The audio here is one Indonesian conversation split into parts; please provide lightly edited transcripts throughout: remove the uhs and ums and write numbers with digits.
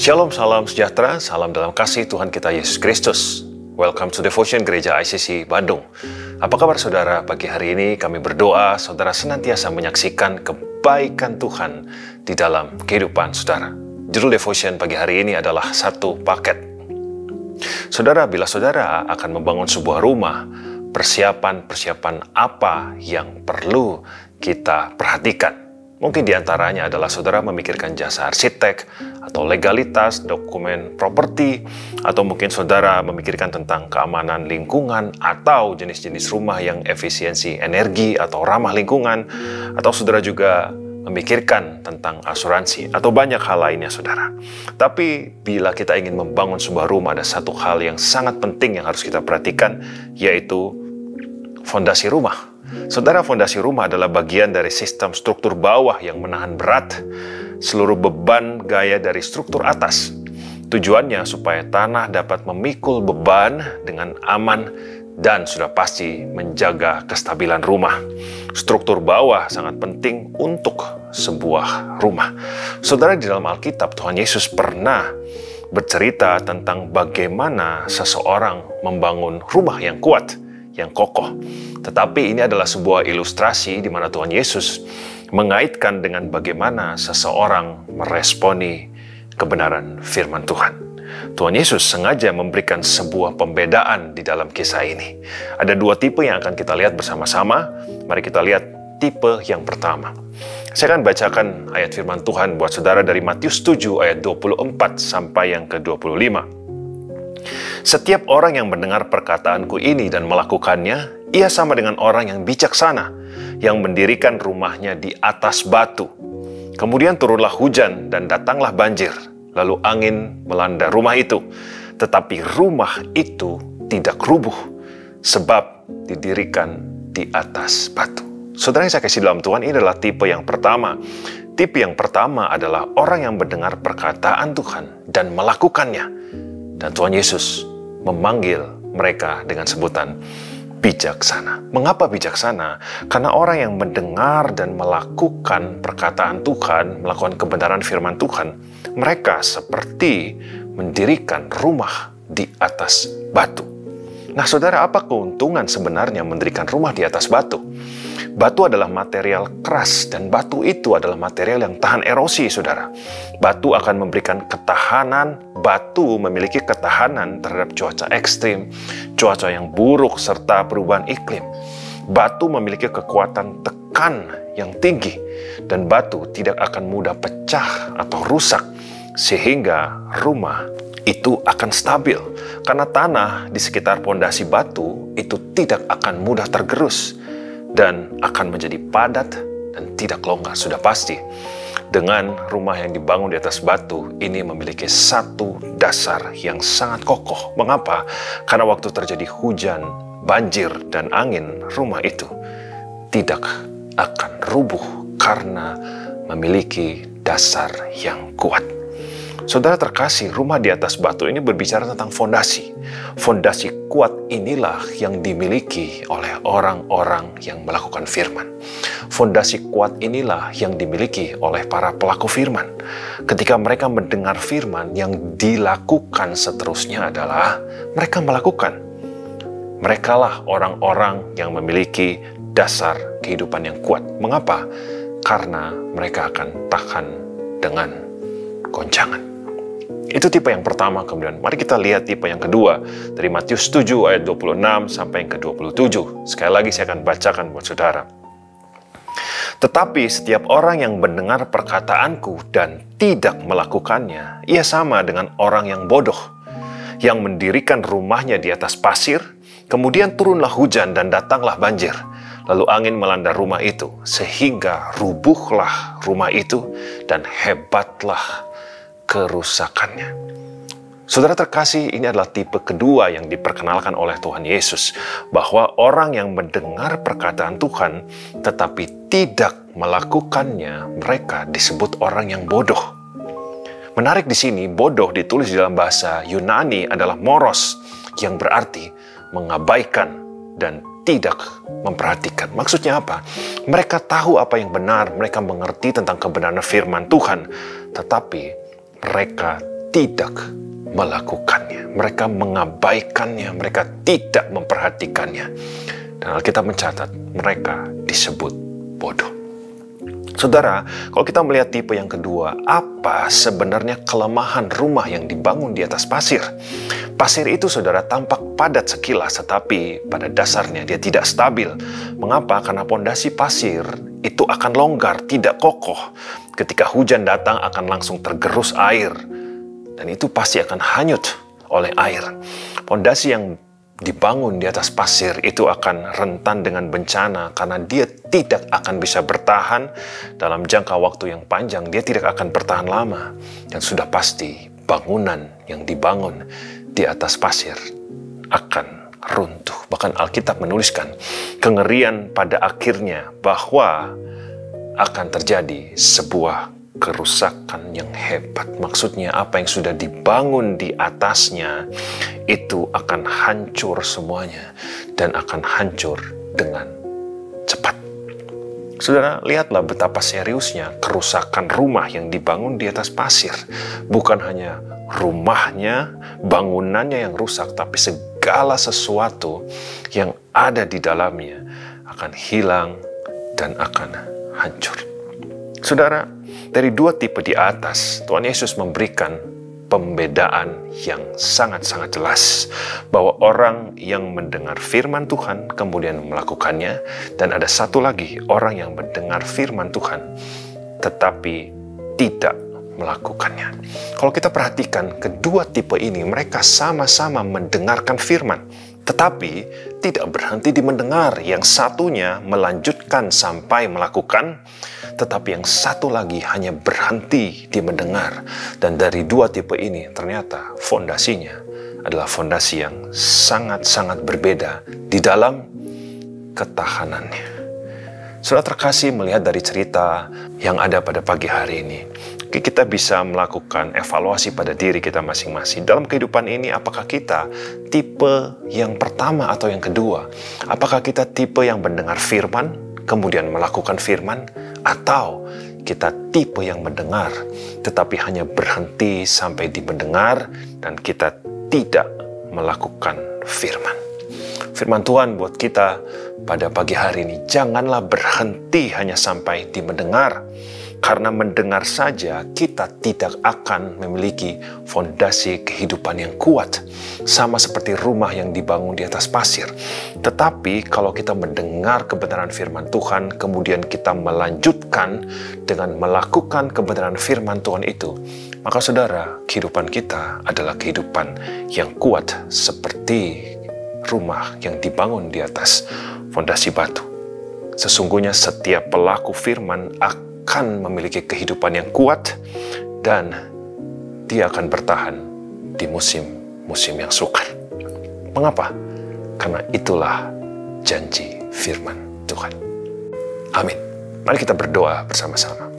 Shalom, salam sejahtera, salam dalam kasih Tuhan kita Yesus Kristus. Welcome to Devotion Gereja ICC Bandung. Apa kabar saudara? Pagi hari ini kami berdoa saudara senantiasa menyaksikan kebaikan Tuhan di dalam kehidupan saudara. Judul Devotion pagi hari ini adalah satu paket. Saudara, bila saudara akan membangun sebuah rumah, persiapan apa yang perlu kita perhatikan? Mungkin diantaranya adalah saudara memikirkan jasa arsitek, atau legalitas, dokumen properti, atau mungkin saudara memikirkan tentang keamanan lingkungan, atau jenis-jenis rumah yang efisiensi energi atau ramah lingkungan, atau saudara juga memikirkan tentang asuransi, atau banyak hal lainnya saudara. Tapi bila kita ingin membangun sebuah rumah, ada satu hal yang sangat penting yang harus kita perhatikan, yaitu fondasi rumah. Saudara, fondasi rumah adalah bagian dari sistem struktur bawah yang menahan berat seluruh beban gaya dari struktur atas. Tujuannya supaya tanah dapat memikul beban dengan aman dan sudah pasti menjaga kestabilan rumah. Struktur bawah sangat penting untuk sebuah rumah. Saudara, di dalam Alkitab Tuhan Yesus pernah bercerita tentang bagaimana seseorang membangun rumah yang kuat, yang kokoh. Tetapi ini adalah sebuah ilustrasi di mana Tuhan Yesus mengaitkan dengan bagaimana seseorang meresponi kebenaran firman Tuhan. Tuhan Yesus sengaja memberikan sebuah pembedaan di dalam kisah ini. Ada dua tipe yang akan kita lihat bersama-sama. Mari kita lihat tipe yang pertama. Saya akan bacakan ayat firman Tuhan buat saudara dari Matius 7 ayat 24 sampai yang ke-25. Setiap orang yang mendengar perkataanku ini dan melakukannya, ia sama dengan orang yang bijaksana, yang mendirikan rumahnya di atas batu. Kemudian turunlah hujan dan datanglah banjir, lalu angin melanda rumah itu. Tetapi rumah itu tidak rubuh, sebab didirikan di atas batu. Saudara yang saya kasih dalam Tuhan, ini adalah tipe yang pertama. Tipe yang pertama adalah orang yang mendengar perkataan Tuhan dan melakukannya. Dan Tuhan Yesus memanggil mereka dengan sebutan bijaksana. Mengapa bijaksana? Karena orang yang mendengar dan melakukan perkataan Tuhan, melakukan kebenaran firman Tuhan, mereka seperti mendirikan rumah di atas batu. Nah saudara, apa keuntungan sebenarnya mendirikan rumah di atas batu? Batu adalah material keras dan batu itu adalah material yang tahan erosi, saudara. Batu akan memberikan ketahanan, batu memiliki ketahanan terhadap cuaca ekstrim, cuaca yang buruk, serta perubahan iklim. Batu memiliki kekuatan tekan yang tinggi, dan batu tidak akan mudah pecah atau rusak, sehingga rumah itu akan stabil. Karena tanah di sekitar pondasi batu itu tidak akan mudah tergerus, dan akan menjadi padat dan tidak longgar. Sudah pasti, dengan rumah yang dibangun di atas batu, ini memiliki satu dasar yang sangat kokoh. Mengapa? Karena waktu terjadi hujan, banjir, dan angin, rumah itu tidak akan rubuh karena memiliki dasar yang kuat. Saudara terkasih, rumah di atas batu ini berbicara tentang fondasi. Fondasi kuat inilah yang dimiliki oleh orang-orang yang melakukan firman. Fondasi kuat inilah yang dimiliki oleh para pelaku firman. Ketika mereka mendengar firman, yang dilakukan seterusnya adalah mereka melakukan. Merekalah orang-orang yang memiliki dasar kehidupan yang kuat. Mengapa? Karena mereka akan tahan dengan goncangan. Itu tipe yang pertama. Kemudian mari kita lihat tipe yang kedua dari Matius 7 ayat 26 sampai yang ke-27. Sekali lagi saya akan bacakan buat saudara. Tetapi setiap orang yang mendengar perkataanku dan tidak melakukannya, ia sama dengan orang yang bodoh, yang mendirikan rumahnya di atas pasir, kemudian turunlah hujan dan datanglah banjir, lalu angin melanda rumah itu, sehingga rubuhlah rumah itu dan hebatlah kerusakannya. Saudara terkasih, ini adalah tipe kedua yang diperkenalkan oleh Tuhan Yesus, bahwa orang yang mendengar perkataan Tuhan tetapi tidak melakukannya, mereka disebut orang yang bodoh. Menarik di sini, bodoh ditulis di dalam bahasa Yunani adalah moros, yang berarti mengabaikan dan tidak memperhatikan. Maksudnya apa? Mereka tahu apa yang benar, mereka mengerti tentang kebenaran firman Tuhan, tetapi mereka tidak melakukannya. Mereka mengabaikannya, mereka tidak memperhatikannya. Dan Alkitab mencatat mereka disebut bodoh. Saudara, kalau kita melihat tipe yang kedua, apa sebenarnya kelemahan rumah yang dibangun di atas pasir? Pasir itu, saudara, tampak padat sekilas, tetapi pada dasarnya dia tidak stabil. Mengapa? Karena pondasi pasir itu akan longgar, tidak kokoh. Ketika hujan datang akan langsung tergerus air, dan itu pasti akan hanyut oleh air. Pondasi yang dibangun di atas pasir itu akan rentan dengan bencana karena dia tidak akan bisa bertahan dalam jangka waktu yang panjang. Dia tidak akan bertahan lama, dan sudah pasti bangunan yang dibangun di atas pasir akan runtuh. Bahkan Alkitab menuliskan kengerian pada akhirnya bahwa akan terjadi sebuah kerusakan yang hebat. Maksudnya apa yang sudah dibangun di atasnya itu akan hancur semuanya, dan akan hancur dengan cepat. Saudara, lihatlah betapa seriusnya kerusakan rumah yang dibangun di atas pasir. Bukan hanya rumahnya, bangunannya yang rusak, tapi segala sesuatu yang ada di dalamnya akan hilang dan akan hancur. Saudara, dari dua tipe di atas, Tuhan Yesus memberikan pembedaan yang sangat-sangat jelas bahwa orang yang mendengar firman Tuhan kemudian melakukannya, dan ada satu lagi, orang yang mendengar firman Tuhan tetapi tidak melakukannya. Kalau kita perhatikan kedua tipe ini, mereka sama-sama mendengarkan firman tetapi tidak berhenti di mendengar. Yang satunya melanjutkan sampai melakukan, tetapi yang satu lagi hanya berhenti di mendengar. Dan dari dua tipe ini ternyata fondasinya adalah fondasi yang sangat-sangat berbeda di dalam ketahanannya. Saudara terkasih, melihat dari cerita yang ada pada pagi hari ini, kita bisa melakukan evaluasi pada diri kita masing-masing. Dalam kehidupan ini, apakah kita tipe yang pertama atau yang kedua? Apakah kita tipe yang mendengar firman, kemudian melakukan firman? Atau kita tipe yang mendengar, tetapi hanya berhenti sampai di mendengar, dan kita tidak melakukan firman? Firman Tuhan buat kita pada pagi hari ini, janganlah berhenti hanya sampai di mendengar. Karena mendengar saja kita tidak akan memiliki fondasi kehidupan yang kuat. Sama seperti rumah yang dibangun di atas pasir. Tetapi kalau kita mendengar kebenaran firman Tuhan, kemudian kita melanjutkan dengan melakukan kebenaran firman Tuhan itu, maka saudara, kehidupan kita adalah kehidupan yang kuat seperti rumah yang dibangun di atas fondasi batu. Sesungguhnya setiap pelaku firman akan memiliki kehidupan yang kuat, dan dia akan bertahan di musim-musim yang sukar. Mengapa? Karena itulah janji firman Tuhan. Amin. Mari kita berdoa bersama-sama.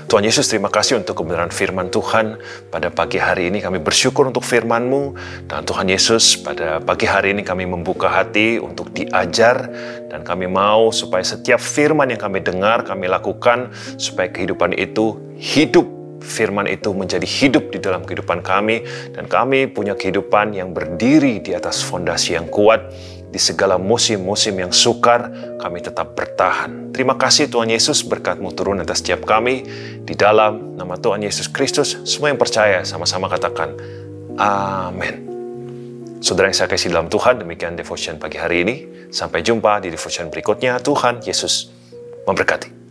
Tuhan Yesus, terima kasih untuk kebenaran firman Tuhan. Pada pagi hari ini kami bersyukur untuk firman-Mu. Dan Tuhan Yesus, pada pagi hari ini kami membuka hati untuk diajar. Dan kami mau supaya setiap firman yang kami dengar, kami lakukan, supaya kehidupan itu hidup. Firman itu menjadi hidup di dalam kehidupan kami. Dan kami punya kehidupan yang berdiri di atas fondasi yang kuat. Di segala musim-musim yang sukar, kami tetap bertahan. Terima kasih Tuhan Yesus, berkat-Mu turun atas setiap kami. Di dalam nama Tuhan Yesus Kristus, semua yang percaya sama-sama katakan, amin. Saudara yang saya kasih dalam Tuhan, demikian devotion pagi hari ini. Sampai jumpa di devotion berikutnya. Tuhan Yesus memberkati.